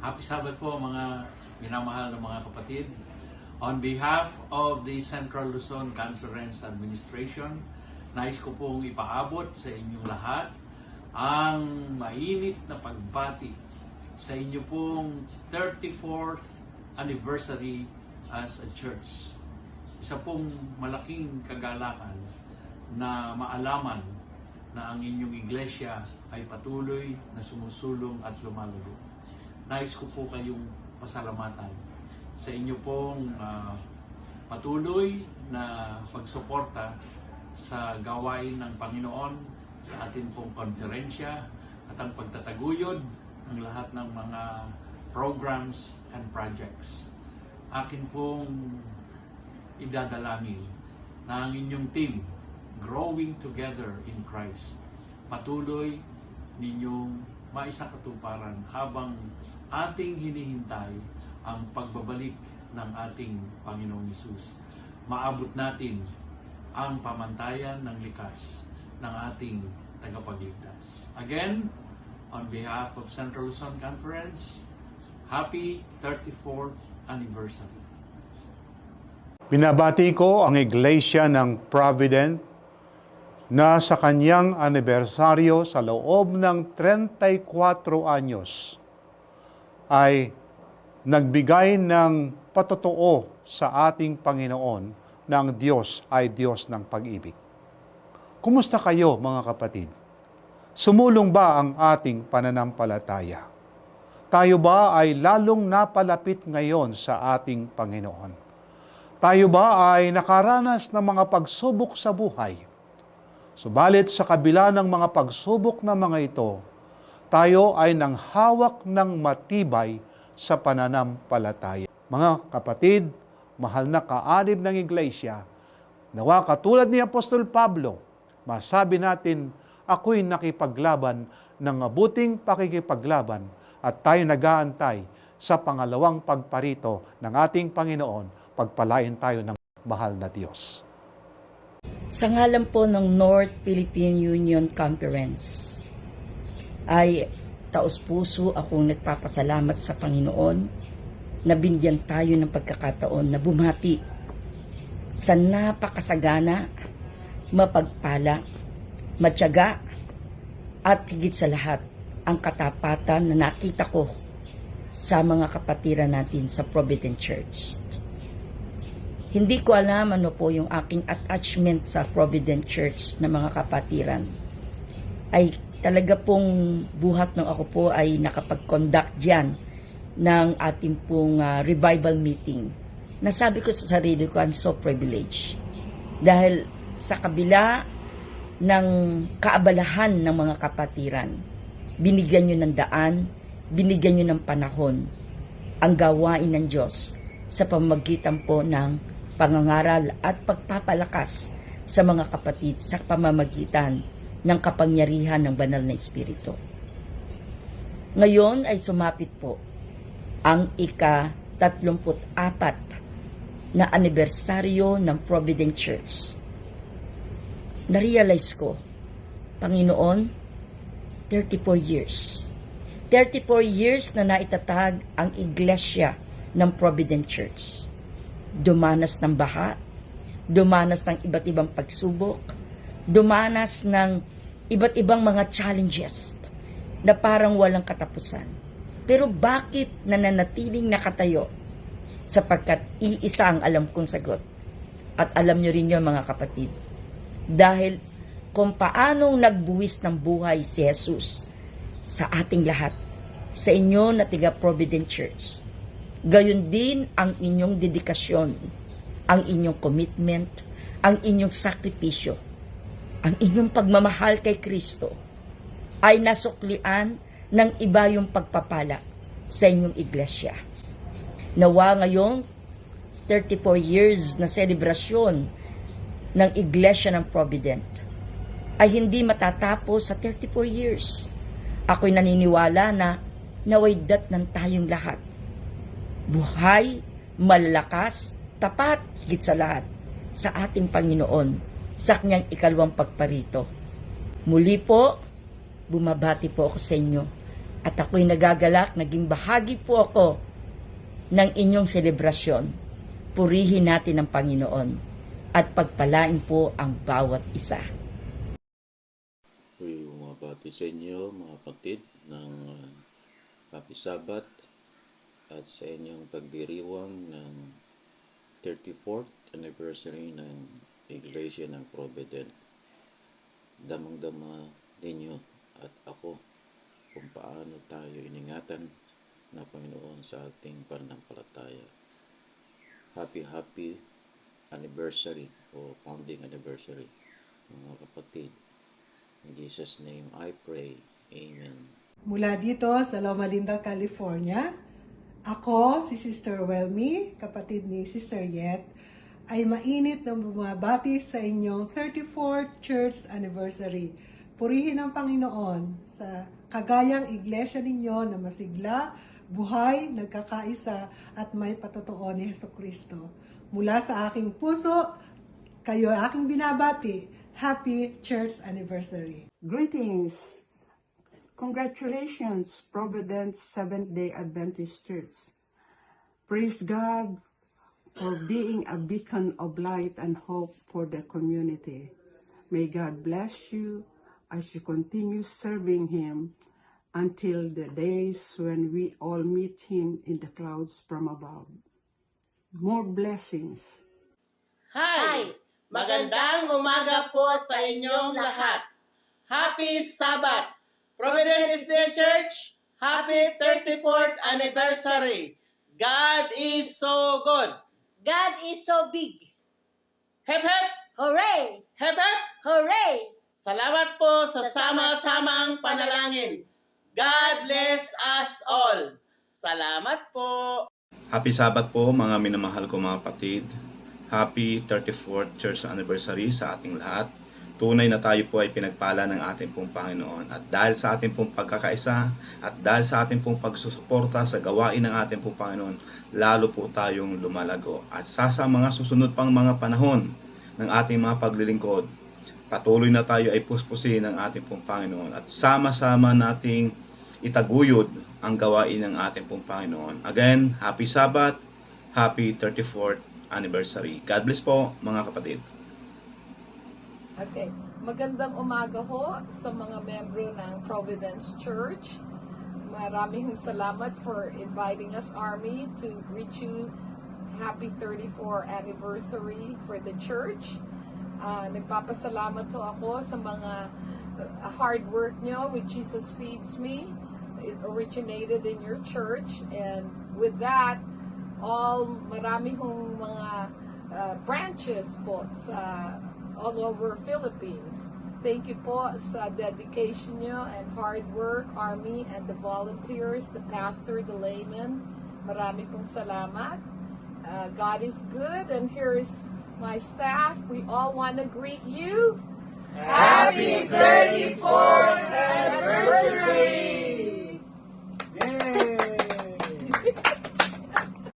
Happy Sabbath po mga minamahal ng mga kapatid. On behalf of the Central Luzon Conference Administration, nais ko pong ipaabot sa inyong lahat ang mainit na pagbati sa inyo pong 34th anniversary as a church. Isa pong malaking kagalakan na maalaman na ang inyong iglesia ay patuloy na sumusulong at lumalago. Nais ko po kayong pasalamatan sa inyo pong patuloy na pagsuporta sa gawain ng Panginoon sa atin pong konferensya at ang pagtataguyod ng lahat ng mga programs and projects. Akin pong idadalangin na ang inyong team, Growing Together in Christ, patuloy ninyong maisakatuparan habang ating hinihintay ang pagbabalik ng ating Panginoong Hesus. Maabot natin ang pamantayan ng likas ng ating tagapagligtas. Again, on behalf of Central Luzon Conference, happy 34th anniversary. Binabati ko ang Iglesia ng Provident na sa kanyang anibersaryo sa loob ng 34 anyos ay nagbigay ng patotoo sa ating Panginoon na ang Diyos ay Diyos ng pag-ibig. Kumusta kayo mga kapatid? Sumulong ba ang ating pananampalataya? Tayo ba ay lalong napalapit ngayon sa ating Panginoon? Tayo ba ay nakaranas ng mga pagsubok sa buhay? Subalit sa kabila ng mga pagsubok na mga ito, tayo ay nanghawak ng matibay sa pananampalataya. Mga kapatid, mahal na kaanib ng Iglesia, nawa katulad ni Apostol Pablo, masabi natin, ako'y nakipaglaban ng mabuting pakikipaglaban at tayo nag-aantay sa pangalawang pagparito ng ating Panginoon, pagpalain tayo ng mahal na Diyos. Sa ngalan po ng North Philippine Union Conference, ay taos-puso akong nagpapasalamat sa Panginoon na binigyan tayo ng pagkakataon na bumati sa napakasagana, mapagpala, matyaga, at higit sa lahat, ang katapatan na nakita ko sa mga kapatiran natin sa Provident Church. Hindi ko alam ano po yung aking attachment sa Provident Church na mga kapatiran. Ay talaga pong buhat ng ako po ay nakapag-conduct dyan ng ating pong revival meeting. Nasabi ko sa sarili ko, I'm so privileged. Dahil sa kabila ng kaabalahan ng mga kapatiran, binigyan nyo ng daan, binigyan nyo ng panahon ang gawain ng Diyos sa pamamagitan po ng pangangaral at pagpapalakas sa mga kapatid sa pamamagitan ng kapangyarihan ng banal na Espiritu. Ngayon ay sumapit po ang ika-34 na anibersaryo ng Provident Church. Narealize ko, Panginoon, 34 years. 34 years na naitatag ang iglesia ng Provident Church. Dumanas ng baha, dumanas ng iba't ibang pagsubok, dumanas ng iba't ibang mga challenges na parang walang katapusan. Pero bakit nananatiling nakatayo? Sapagkat iisa ang alam kong sagot. At alam nyo rin yun mga kapatid. Dahil kung paanong nagbuwis ng buhay si Jesus sa ating lahat, sa inyo na tiga Provident Church, gayon din ang inyong dedikasyon, ang inyong commitment, ang inyong sakripisyo, ang inyong pagmamahal kay Kristo ay nasuklian ng iba yung pagpapala sa inyong iglesia. Nawa ngayong 34 years na selebrasyon ng iglesia ng Provident ay hindi matatapos sa 34 years. Ako'y naniniwala na naway datnan tayong lahat. Buhay, malalakas, tapat, higit sa lahat, sa ating Panginoon, sa kanyang ikalawang pagparito. Muli po, bumabati po ako sa inyo At ako'y nagagalak, naging bahagi po ako ng inyong selebrasyon. Purihin natin ang Panginoon at pagpalain po ang bawat isa. Ako'y bumabati sa inyo, mga kapatid, ng Happy Sabbath at sa inyong pagdiriwang ng 34th anniversary ng Iglesia ng Provident. Damang-dama ninyo at ako kung paano tayo iningatan na Panginoon sa ating pananampalataya. Happy anniversary o founding anniversary, mga kapatid. In Jesus' name I pray. Amen. Mula dito sa Loma Linda, California, ako, si Sister Welmy, kapatid ni Sister Yet, ay mainit na bumabati sa inyong 34th Church Anniversary. Purihin ang Panginoon sa kagayang iglesia ninyo na masigla, buhay, nagkakaisa, at may patotoo ni Hesukristo. Mula sa aking puso, kayo aking binabati. Happy Church Anniversary. Greetings! Congratulations, Providence Seventh-day Adventist Church. Praise God for being a beacon of light and hope for the community. May God bless you as you continue serving Him until the days when we all meet Him in the clouds from above. More blessings. Hi! Magandang umaga po sa inyong lahat. Happy Sabbath! Providence Church, happy 34th anniversary. God is so good. God is so big. Hep hep! Hooray! Hep hep! Hooray! Salamat po sa sama-samang panalangin. God bless us all. Salamat po. Happy Sabbath po mga minamahal ko mga kapatid. Happy 34th Church Anniversary sa ating lahat. Tunay na tayo po ay pinagpala ng ating pong Panginoon. At dahil sa ating pong pagkakaisa at dahil sa ating pong pagsusuporta sa gawain ng ating pong Panginoon, lalo po tayong lumalago. At sa mga susunod pang mga panahon ng ating mga paglilingkod, patuloy na tayo ay puspusin ng ating pong Panginoon at sama-sama nating itaguyod ang gawain ng ating pong Panginoon. Again, Happy Sabbath, Happy 34th Anniversary. God bless po mga kapatid. Okay. Magandang umaga ho sa mga membro ng Providence Church. Maraming salamat for inviting us, Army, to greet you. Happy 34th anniversary for the church. Nagpapasalamat ho ako sa mga hard work nyo with Jesus Feeds Me. It originated in your church, and with that, marami hong mga branches po sa all over Philippines. Thank you po sa dedication nyo and hard work, Army, and the volunteers, the pastor, the layman. Marami pong salamat. God is good, and here is my staff. We all want to greet you. Happy 34th anniversary!